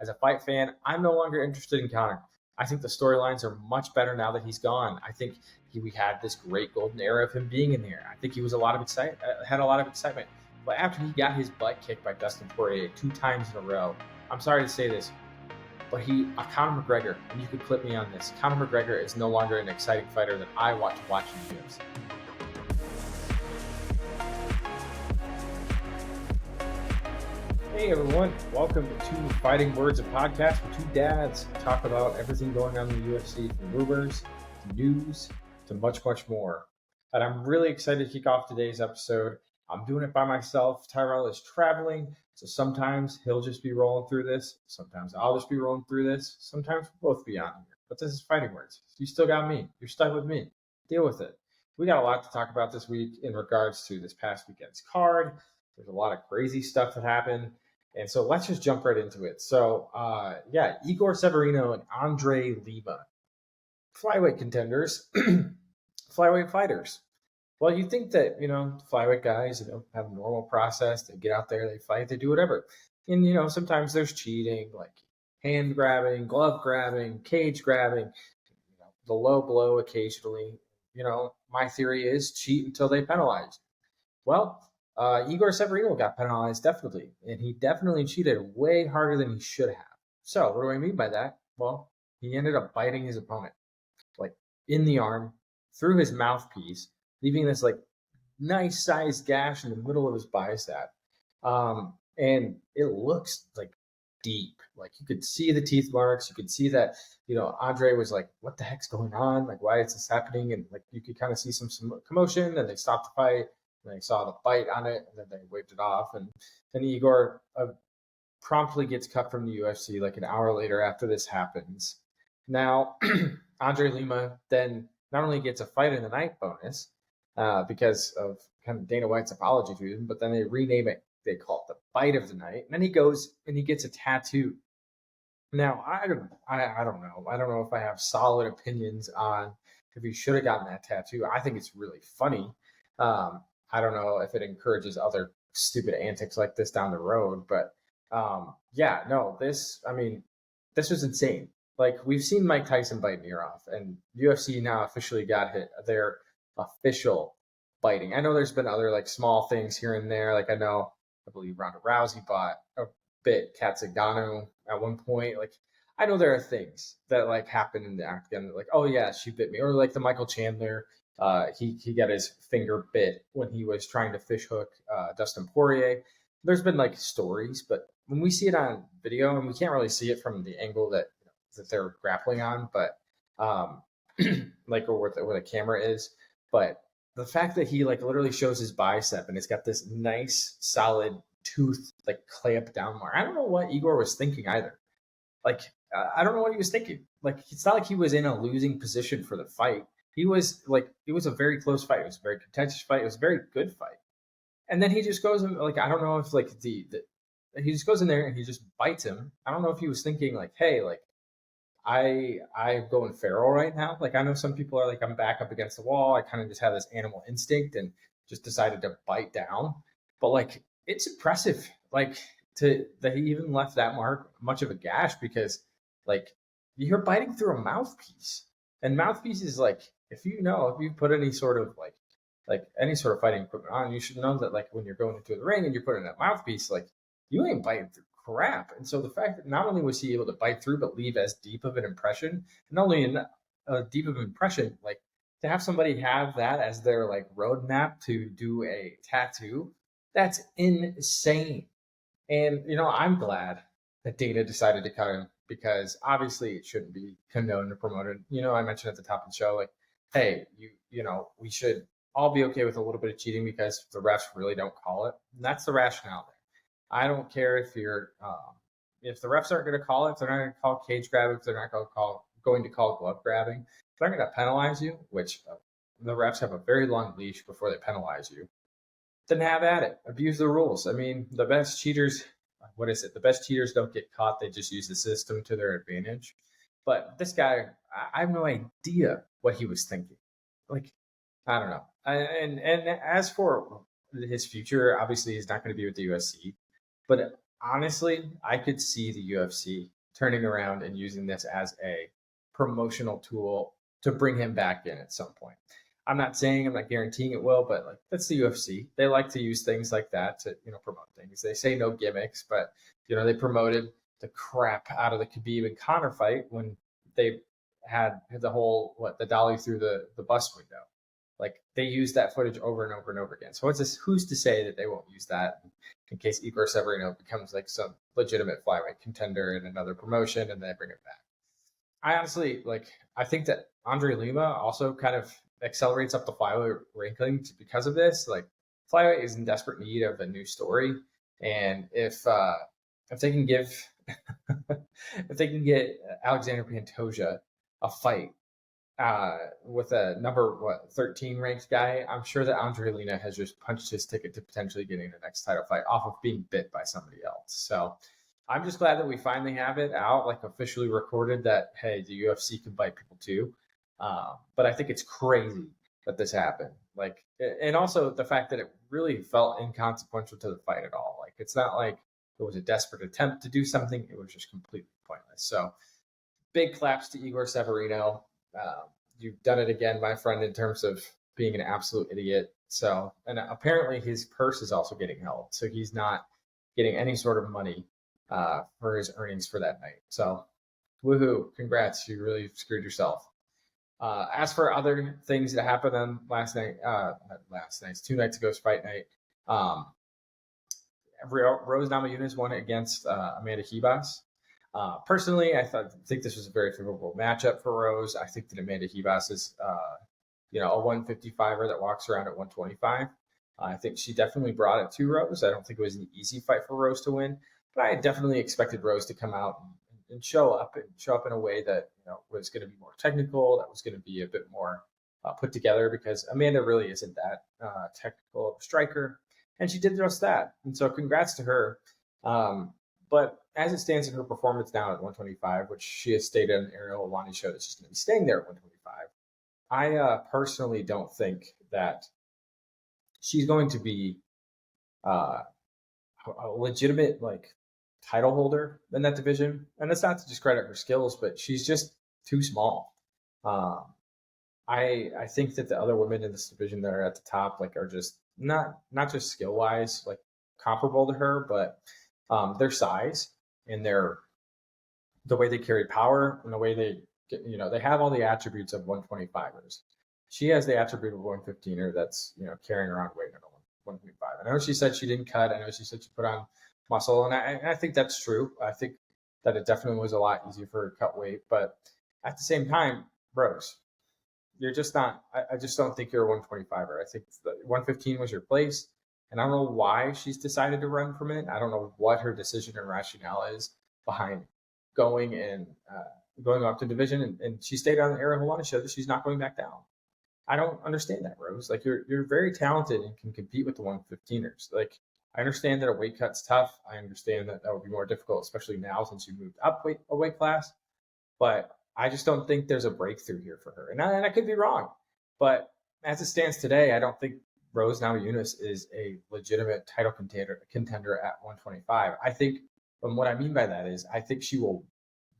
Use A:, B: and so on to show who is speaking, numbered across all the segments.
A: As a fight fan, I'm no longer interested in Conor. I think the storylines are much better now that he's gone. I think we had this great golden era of him being in there. I think he was had a lot of excitement. But after he got his butt kicked by Dustin Poirier 2 times in a row, I'm sorry to say this, but Conor McGregor, and you could clip me on this, Conor McGregor is no longer an exciting fighter that I want to watch in the UFC. Hey everyone, welcome to Fighting Words, a podcast where two dads talk about everything going on in the UFC, from rumors to news to much, much more. And I'm really excited to kick off today's episode. I'm doing it by myself. Tyrell is traveling, so sometimes he'll just be rolling through this. Sometimes I'll just be rolling through this. Sometimes we'll both be on here. But this is Fighting Words. You still got me. You're stuck with me. Deal with it. We got a lot to talk about this week in regards to this past weekend's card. There's a lot of crazy stuff that happened. And so let's just jump right into it. So, Igor Severino and Andre Lima, flyweight contenders, flyweight fighters. Well, you think that, flyweight guys, have a normal process. They get out there, they fight, they do whatever. And, sometimes there's cheating, like hand grabbing, glove grabbing, cage grabbing, the low blow occasionally. My theory is cheat until they penalize. Well, Igor Severino got penalized, definitely. And he definitely cheated way harder than he should have. So what do I mean by that? Well, he ended up biting his opponent, like in the arm, through his mouthpiece, leaving this like nice sized gash in the middle of his bicep. And it looks like deep. Like you could see the teeth marks. You could see that, Andre was like, what the heck's going on? Like, why is this happening? And like you could kind of see some commotion, and they stopped the fight. And they saw the bite on it, and then they waved it off. And then Igor promptly gets cut from the UFC like an hour later after this happens. Now, Andre Lima then not only gets a fight in the night bonus, because of kind of Dana White's apology to him, but then they rename it. They call it the fight of the night. And then he goes and he gets a tattoo. Now, I don't know. I don't know if I have solid opinions on if he should have gotten that tattoo. I think it's really funny. I don't know if it encourages other stupid antics like this down the road, but this was insane. Like, we've seen Mike Tyson bite an ear off, and UFC now officially got hit their official biting. I know there's been other like small things here and there. Like I believe Ronda Rousey bit Kat Zingano at one point. Like I know there are things that like happen in the octagon, like, oh yeah, she bit me, or like the Michael Chandler. He got his finger bit when he was trying to fish hook Dustin Poirier. There's been like stories, but when we see it on video, and we can't really see it from the angle that they're grappling on, but like where the camera is. But the fact that he like literally shows his bicep and it's got this nice solid tooth like clamp down mark. I don't know what Igor was thinking either. Like I don't know what he was thinking. Like it's not like he was in a losing position for the fight. He was like, it was a very close fight. It was a very contentious fight. It was a very good fight. And then he just goes and like, I don't know if like he just goes in there and he just bites him. I don't know if he was thinking like, hey, like I'm going feral right now. Like I know some people are like, I'm back up against the wall. I kind of just have this animal instinct and just decided to bite down. But like, it's impressive, like that he even left that much of a gash, because like you're biting through a mouthpiece, and mouthpiece is like, if you put any sort of like any sort of fighting equipment on, you should know that like when you're going into the ring and you're putting a mouthpiece, like you ain't biting through crap. And so the fact that not only was he able to bite through, but leave as deep of an impression, and not only a deep of an impression, like to have somebody have that as their like roadmap to do a tattoo, that's insane. And I'm glad that Dana decided to cut him, because obviously it shouldn't be condoned or promoted. I mentioned at the top of the show, like, hey, we should all be okay with a little bit of cheating because the refs really don't call it. And that's the rationale there. I don't care if if the refs aren't going to call it, if they're not going to call cage grabbing, if they're not going to call glove grabbing, if they're going to penalize you, which the refs have a very long leash before they penalize you, then have at it. Abuse the rules. I mean, the best cheaters, the best cheaters don't get caught. They just use the system to their advantage. But this guy, I have no idea what he was thinking. Like, I don't know. And as for his future, obviously he's not going to be with the UFC. But honestly, I could see the UFC turning around and using this as a promotional tool to bring him back in at some point. I'm not guaranteeing it will, but like that's the UFC. They like to use things like that to, promote things. They say no gimmicks, but they promoted the crap out of the Khabib and Conor fight when they had the whole the dolly through the bus window. Like they use that footage over and over and over again. So who's to say that they won't use that in case Igor Severino becomes like some legitimate flyweight contender in another promotion and they bring it back. I honestly I think that Andre Lima also kind of accelerates up the flyweight rankings because of this. Like flyweight is in desperate need of a new story. And if they can give if they can get Alexander Pantoja a fight with a number 13 ranked guy, I'm sure that Andre Lina has just punched his ticket to potentially getting the next title fight off of being bit by somebody else. So I'm just glad that we finally have it out, like officially recorded that hey, the UFC can bite people too. But I think it's crazy that this happened. Like, and also the fact that it really felt inconsequential to the fight at all. Like, it's not like it was a desperate attempt to do something; it was just completely pointless. So, big claps to Igor Severino. You've done it again, my friend, in terms of being an absolute idiot. So, and apparently his purse is also getting held, so he's not getting any sort of money for his earnings for that night. So, woohoo! Congrats, you really screwed yourself. As for other things that happened on not 2 nights ago's fight night, Rose Namajunas won against Amanda Ribas. Personally, think this was a very favorable matchup for Rose. I think that Amanda Ribas is, a 155er that walks around at 125. I think she definitely brought it to Rose. I don't think it was an easy fight for Rose to win, but I definitely expected Rose to come out and show up in a way that was going to be more technical, that was going to be a bit more put together, because Amanda really isn't that technical of a striker, and she did just that. And so, congrats to her. But as it stands in her performance now at 125, which she has stated on Ariel Helwani show that she's going to be staying there at 125, I personally don't think that she's going to be a legitimate title holder in that division. And that's not to discredit her skills, but she's just too small. I think that the other women in this division that are at the top are just not just skill wise comparable to her, but their size and the way they carry power and the way they have all the attributes of 125ers. She has the attribute of 115er that's carrying around weight at 125. I know she said she didn't cut. I know she said she put on muscle, and I think that's true. I think that it definitely was a lot easier for her to cut weight, but at the same time, Rose, you're just not. I just don't think you're a 125er. I think the 115 was your place. And I don't know why she's decided to run from it. I don't know what her decision and rationale is behind going up to division. And she stated on the Ariel Helwani show that she's not going back down. I don't understand that, Rose. You're very talented and can compete with the 115ers. I understand that a weight cut's tough. I understand that would be more difficult, especially now since you moved up a weight class. But I just don't think there's a breakthrough here for her. And I could be wrong. But as it stands today, I don't think Rose Namajunas is a legitimate title contender at 125. I think, and what I mean by that is, I think she will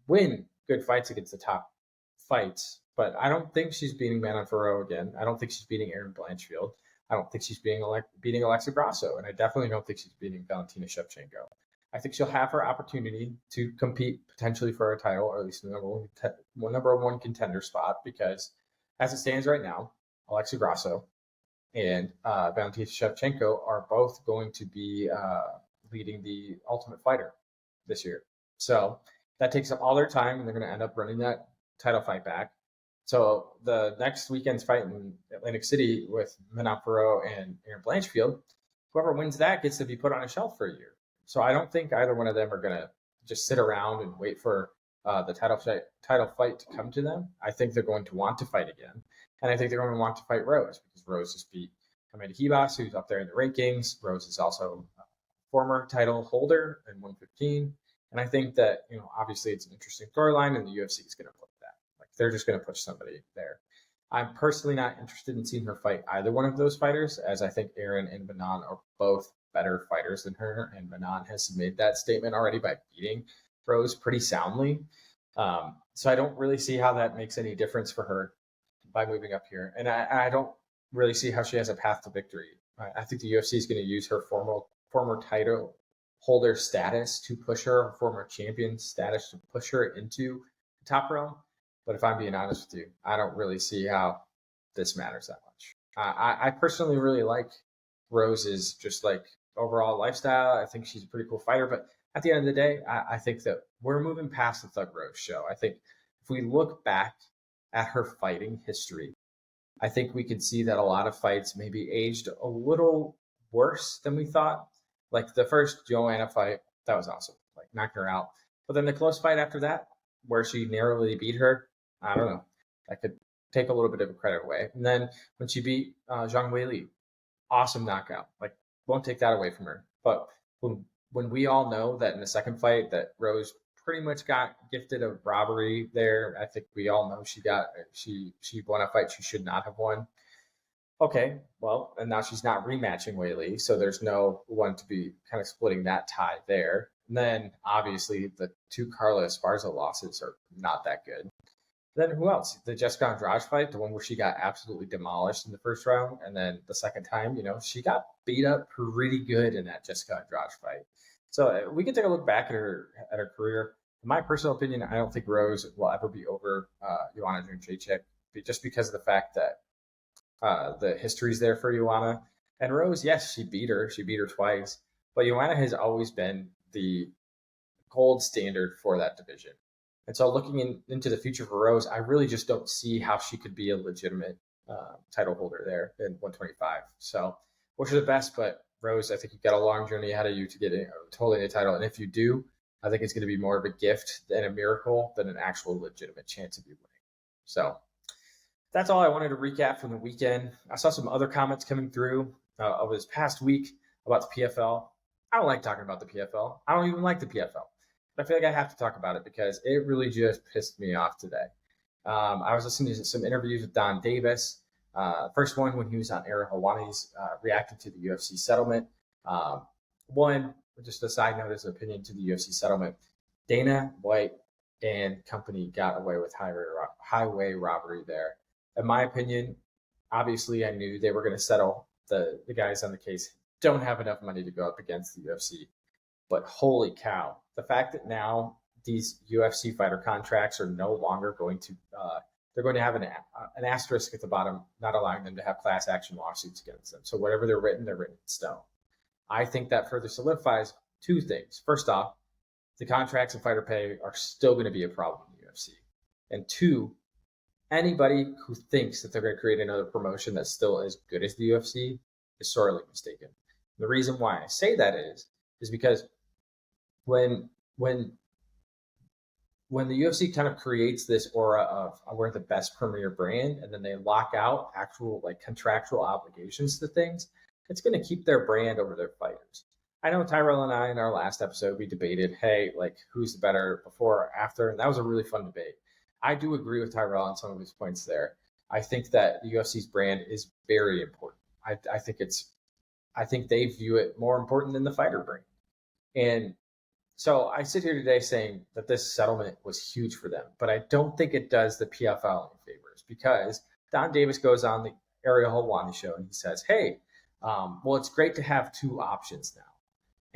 A: win good fights against the top fights, but I don't think she's beating Manon Fiorot again. I don't think she's beating Erin Blanchfield. I don't think she's beating Alexa Grasso, and I definitely don't think she's beating Valentina Shevchenko. I think she'll have her opportunity to compete potentially for a title, or at least the number one contender spot, because as it stands right now, Alexa Grasso and Valentina Shevchenko are both going to be leading the Ultimate Fighter this year. So that takes up all their time, and they're going to end up running that title fight back. So the next weekend's fight in Atlantic City with Manon Fiorot and Erin Blanchfield, whoever wins that gets to be put on a shelf for a year. So I don't think either one of them are going to just sit around and wait for the title fight to come to them. I think they're going to want to fight again. And I think they're going to want to fight Rose, because Rose just beat Amanda Ribas, who's up there in the rankings. Rose is also a former title holder in 115. And I think that, obviously it's an interesting storyline, and the UFC is going to put that. They're just going to push somebody there. I'm personally not interested in seeing her fight either one of those fighters, as I think Erin and Manon are both better fighters than her, and Manon has made that statement already by beating Rose pretty soundly. So I don't really see how that makes any difference for her by moving up here, and I don't really see how she has a path to victory. I think the UFC is going to use her former title holder status to push her former champion status to push her into the top realm. But if I'm being honest with you, I don't really see how this matters that much. I personally really like Rose's just like overall lifestyle. I think she's a pretty cool fighter. But at the end of the day, I think that we're moving past the Thug Rose show. I think if we look back at her fighting history, I think we can see that a lot of fights maybe aged a little worse than we thought. Like the first Joanna fight, that was awesome. Like knocked her out. But then the close fight after that, where she narrowly beat her, I don't know. I could take a little bit of credit away. And then when she beat Zhang Weili, awesome knockout. Like won't take that away from her. But when we all know that in the second fight that Rose pretty much got gifted a robbery there, I think we all know she won a fight she should not have won. Okay, well, and now she's not rematching Weili, so there's no one to be kind of splitting that tie there. And then obviously the two Carla Esparza losses are not that good. Then who else? The Jessica Andrade fight, the one where she got absolutely demolished in the first round, and then the second time, she got beat up pretty good in that Jessica Andrade fight. So we can take a look back at her career. In my personal opinion, I don't think Rose will ever be over Joanna Jędrzejczyk, just because of the fact that the history's there for Joanna. And Rose, yes, she beat her twice, but Joanna has always been the gold standard for that division. And so looking into the future for Rose, I really just don't see how she could be a legitimate title holder there in 125. So wish her the best, but Rose, I think you've got a long journey ahead of you to get holding a title. And if you do, I think it's going to be more of a gift and a miracle than an actual legitimate chance of you winning. So that's all I wanted to recap from the weekend. I saw some other comments coming through over this past week about the PFL. I don't like talking about the PFL. I don't even like the PFL. But I feel like I have to talk about it because it really just pissed me off today. I was listening to some interviews with Don Davis. First one when he was on Ariel Helwani's reacting to the UFC settlement. One, just a side note as an opinion to the UFC settlement, Dana White and company got away with highway robbery there. In my opinion, obviously I knew they were going to settle. The guys on the case don't have enough money to go up against the UFC. But holy cow, the fact that now these UFC fighter contracts are no longer going to, they're going to have an asterisk at the bottom, not allowing them to have class action lawsuits against them. So whatever they're written in stone. I think that further solidifies two things. First off, the contracts and fighter pay are still going to be a problem in the UFC. And two, anybody who thinks that they're going to create another promotion that's still as good as the UFC is sorely mistaken. The reason why I say that is because when the UFC kind of creates this aura of we're the best premier brand, and then they lock out actual like contractual obligations to things, it's going to keep their brand over their fighters. I know Tyrell and I in our last episode, we debated, hey, like who's the better before or after, and that was a really fun debate. I do agree with Tyrell on some of his points there. I think that the UFC's brand is very important. I think they view it more important than the fighter brand. And so I sit here today saying that this settlement was huge for them, but I don't think it does the PFL any favors because Don Davis goes on the Ariel Helwani show and he says, hey, well, it's great to have two options now.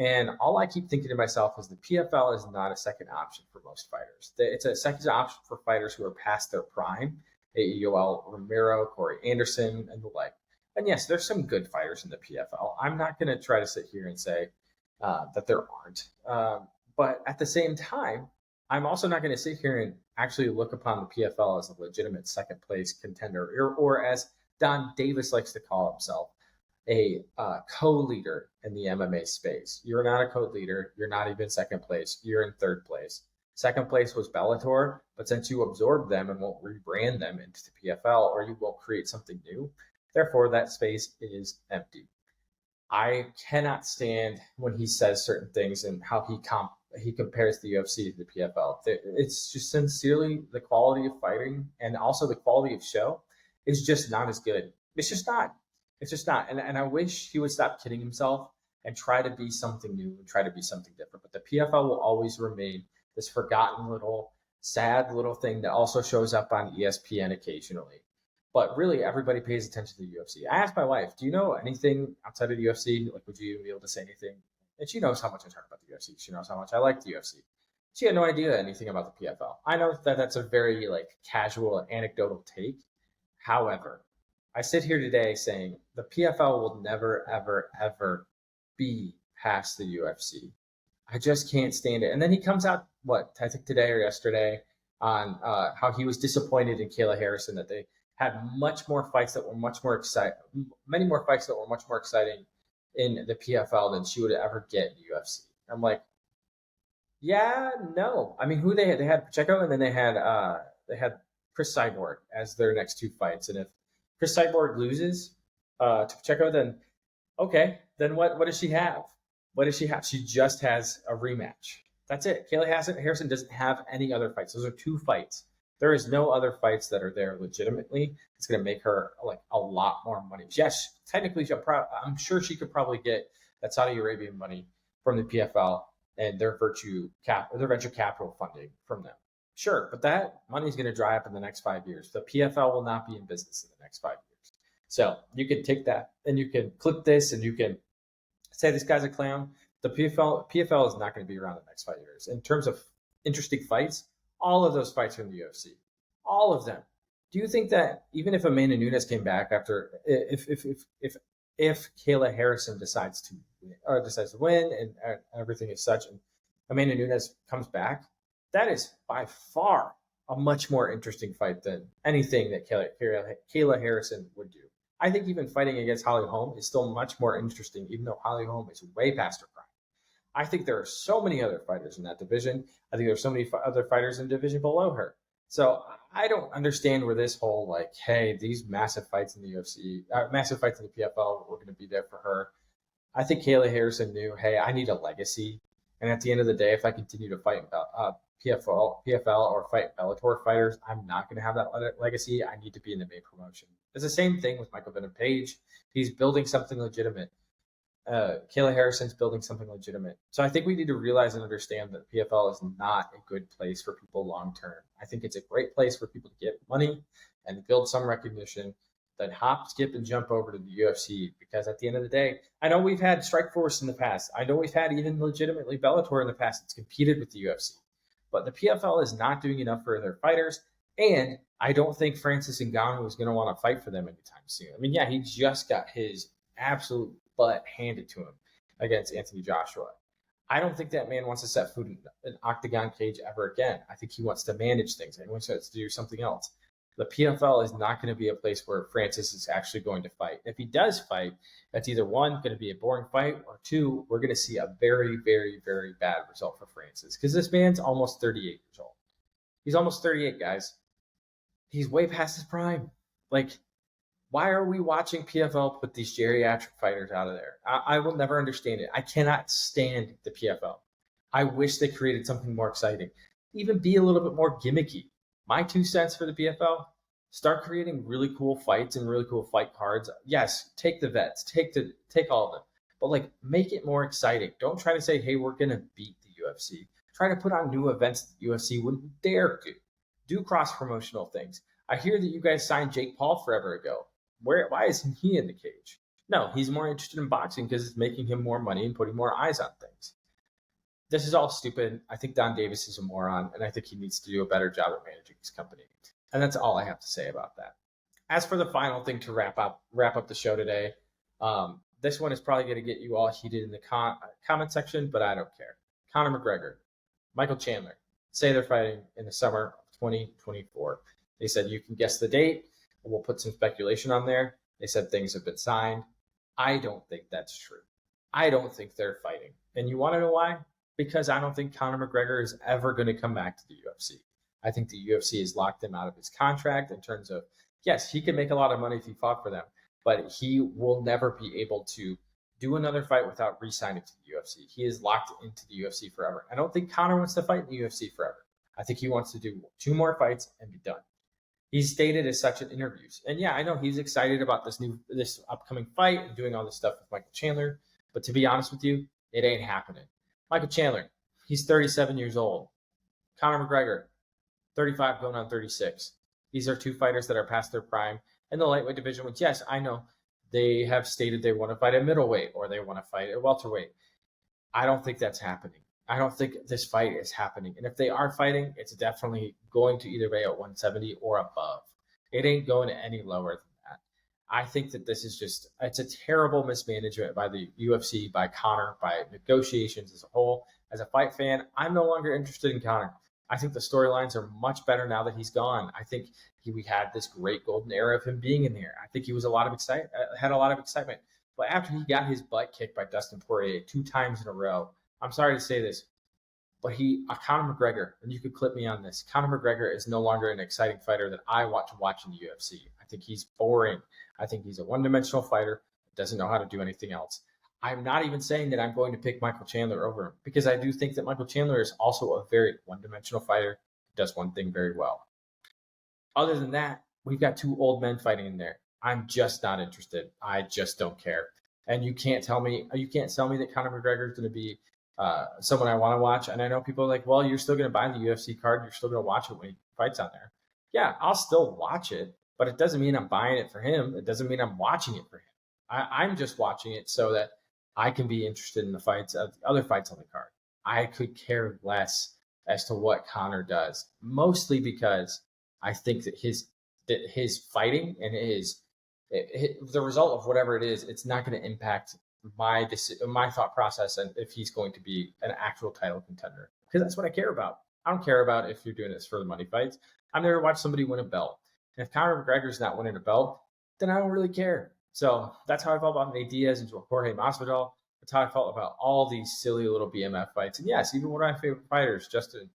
A: And all I keep thinking to myself is the PFL is not a second option for most fighters. It's a second option for fighters who are past their prime, Yoel Romero, Corey Anderson, and the like. And yes, there's some good fighters in the PFL. I'm not going to try to sit here and say that there aren't. But at the same time, I'm also not going to sit here and actually look upon the PFL as a legitimate second place contender, or as Don Davis likes to call himself, a co-leader in the MMA space. You're not a co-leader. You're not even second place. You're in third place. Second place was Bellator, but since you absorbed them and won't rebrand them into the PFL, or you won't create something new, therefore that space is empty. I cannot stand when he says certain things and how he compares the UFC to the PFL. It's just sincerely the quality of fighting and also the quality of show is just not as good. It's just not. And I wish he would stop kidding himself and try to be something new and try to be something different. But the PFL will always remain this forgotten little, sad little thing that also shows up on ESPN occasionally. But really, everybody pays attention to the UFC. I asked my wife, "Do you know anything outside of the UFC? Like, would you even be able to say anything?" And she knows how much I talk about the UFC. She knows how much I like the UFC. She had no idea anything about the PFL. I know that that's a very like casual, anecdotal take. However, I sit here today saying the PFL will never, ever, ever be past the UFC. I just can't stand it. And then he comes out, what, I think today or yesterday, on how he was disappointed in Kayla Harrison, that they had much more fights that were much more exciting, many more fights that were much more exciting in the PFL than she would ever get in the UFC. I'm like, yeah, no. I mean, who they had? They had Pacheco, and then they had Chris Cyborg as their next two fights. And if Chris Cyborg loses to Pacheco, then okay, then what does she have? What does she have? She just has a rematch. That's it. Kayla Harrison doesn't have any other fights. Those are two fights. There is no other fights that are there legitimately. It's going to make her like a lot more money. Yes, technically, I'm sure she could probably get that Saudi Arabian money from the PFL and their venture capital funding from them. Sure, but that money is going to dry up in the next 5 years. The PFL will not be in business in the next 5 years. So you can take that and you can clip this and you can say this guy's a clown. The PFL is not going to be around the next 5 years. In terms of interesting fights, all of those fights are in the UFC. All of them. Do you think that even if Amanda Nunes came back after, if Kayla Harrison decides to win and everything is such, and Amanda Nunes comes back, that is by far a much more interesting fight than anything that Kayla Harrison would do. I think even fighting against Holly Holm is still much more interesting, even though Holly Holm is way past her prime. I think there are so many other fighters in that division. I think there's so many other fighters in the division below her. So I don't understand where this whole like, hey, these massive fights in the UFC, massive fights in the PFL, we're going to be there for her. I think Kayla Harrison knew, hey, I need a legacy. And at the end of the day, if I continue to fight PFL or fight Bellator fighters, I'm not going to have that legacy. I need to be in the main promotion. It's the same thing with Michael Venom Page. He's building something legitimate. Kayla Harrison's building something legitimate. So I think we need to realize and understand that PFL is not a good place for people long term. I think it's a great place for people to get money and build some recognition, then hop, skip, and jump over to the UFC. Because at the end of the day, I know we've had Strikeforce in the past. I know we've had even legitimately Bellator in the past that's competed with the UFC. But the PFL is not doing enough for their fighters. And I don't think Francis Ngannou is going to want to fight for them anytime soon. I mean, yeah, he just got his absolute butt handed to him against Anthony Joshua. I don't think that man wants to set foot in an octagon cage ever again. I think he wants to manage things and he wants to do something else. The PFL is not going to be a place where Francis is actually going to fight. If he does fight, that's either one, going to be a boring fight, or two, we're going to see a very, very, very bad result for Francis. Because this man's almost 38 years old. He's almost 38, guys. He's way past his prime. Like, why are we watching PFL put these geriatric fighters out of there? I will never understand it. I cannot stand the PFL. I wish they created something more exciting. Even be a little bit more gimmicky. My 2 cents for the PFL, start creating really cool fights and really cool fight cards. Yes, take the vets, take all of them. But like, make it more exciting. Don't try to say, hey, we're going to beat the UFC. Try to put on new events that the UFC wouldn't dare do. Do cross-promotional things. I hear that you guys signed Jake Paul forever ago. Why isn't he in the cage? No, he's more interested in boxing because it's making him more money and putting more eyes on things. This is all stupid. I think Don Davis is a moron, and I think he needs to do a better job at managing his company. And that's all I have to say about that. As for the final thing to wrap up the show today, this one is probably going to get you all heated in the comment section, but I don't care. Conor McGregor, Michael Chandler, say they're fighting in the summer of 2024. They said you can guess the date. We'll put some speculation on there. They said things have been signed. I don't think that's true. I don't think they're fighting. And you want to know why? Because I don't think Conor McGregor is ever going to come back to the UFC. I think the UFC has locked him out of his contract in terms of, yes, he can make a lot of money if he fought for them, but he will never be able to do another fight without re-signing to the UFC. He is locked into the UFC forever. I don't think Conor wants to fight in the UFC forever. I think he wants to do 2 more fights and be done. He's stated as such in interviews. And yeah, I know he's excited about this upcoming fight and doing all this stuff with Michael Chandler. But to be honest with you, it ain't happening. Michael Chandler, he's 37 years old. Conor McGregor, 35 going on 36. These are two fighters that are past their prime in the lightweight division, which, yes, I know they have stated they want to fight at middleweight or they want to fight at welterweight. I don't think that's happening. I don't think this fight is happening. And if they are fighting, it's definitely going to either be at 170 or above. It ain't going any lower than that. I think that this is it's a terrible mismanagement by the UFC, by Conor, by negotiations as a whole. As a fight fan, I'm no longer interested in Conor. I think the storylines are much better now that he's gone. I think we had this great golden era of him being in there. I think he was had a lot of excitement. But after he got his butt kicked by Dustin Poirier 2 times in a row, I'm sorry to say this, but Conor McGregor, and you could clip me on this, Conor McGregor is no longer an exciting fighter that I want to watch in the UFC. I think he's boring. I think he's a one-dimensional fighter that doesn't know how to do anything else. I'm not even saying that I'm going to pick Michael Chandler over him, because I do think that Michael Chandler is also a very one-dimensional fighter who does one thing very well. Other than that, we've got 2 old men fighting in there. I'm just not interested. I just don't care. And you can't sell me that Conor McGregor is going to be someone I want to watch. And I know people are like, well, you're still going to buy the UFC card. You're still going to watch it when he fights on there. Yeah, I'll still watch it, but it doesn't mean I'm buying it for him. It doesn't mean I'm watching it for him. I'm just watching it so that I can be interested in the other fights on the card. I could care less as to what Conor does, mostly because I think that his fighting and the result of whatever it is, it's not going to impact my thought process and if he's going to be an actual title contender, because that's what I care about. I don't care about if you're doing this for the money fights. I've never watched somebody win a belt. And if Conor McGregor's not winning a belt, then I don't really care. So that's how I felt about Nate Diaz and Jorge Masvidal. That's how I felt about all these silly little BMF fights. And yes, even one of my favorite fighters, Justin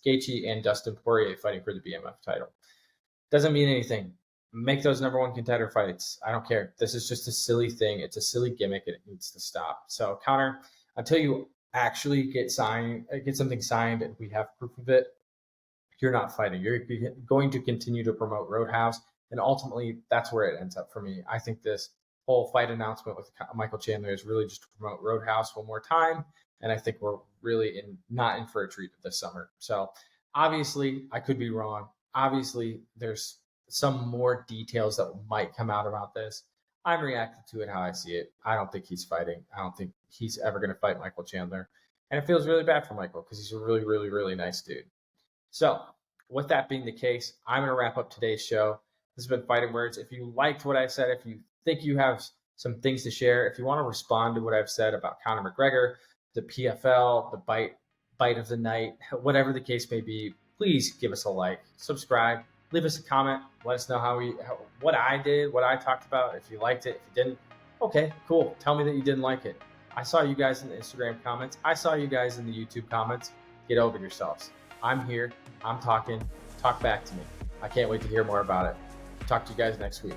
A: Gaethje and Dustin Poirier, fighting for the BMF title. Doesn't mean anything. Make those number 1 contender fights. I don't care. This is just a silly thing. It's a silly gimmick, and it needs to stop. So, Conor, until you actually get something signed, and we have proof of it, you're not fighting. You're going to continue to promote Roadhouse, and ultimately, that's where it ends up for me. I think this whole fight announcement with Michael Chandler is really just to promote Roadhouse one more time, and I think we're really not in for a treat this summer. So, obviously, I could be wrong. Obviously, there's some more details that might come out about this. I'm reacting to it how I see it. I don't think he's fighting. I don't think he's ever going to fight Michael Chandler. And it feels really bad for Michael because he's a really, really, really nice dude. So with that being the case, I'm going to wrap up today's show. This has been Fighting Words. If you liked what I said, if you think you have some things to share, if you want to respond to what I've said about Conor McGregor, the PFL, the bite of the night, whatever the case may be, please give us a like, subscribe, leave us a comment. Let us know what I did, what I talked about. If you liked it, if you didn't, okay, cool. Tell me that you didn't like it. I saw you guys in the Instagram comments. I saw you guys in the YouTube comments. Get over yourselves. I'm here. I'm talking. Talk back to me. I can't wait to hear more about it. Talk to you guys next week.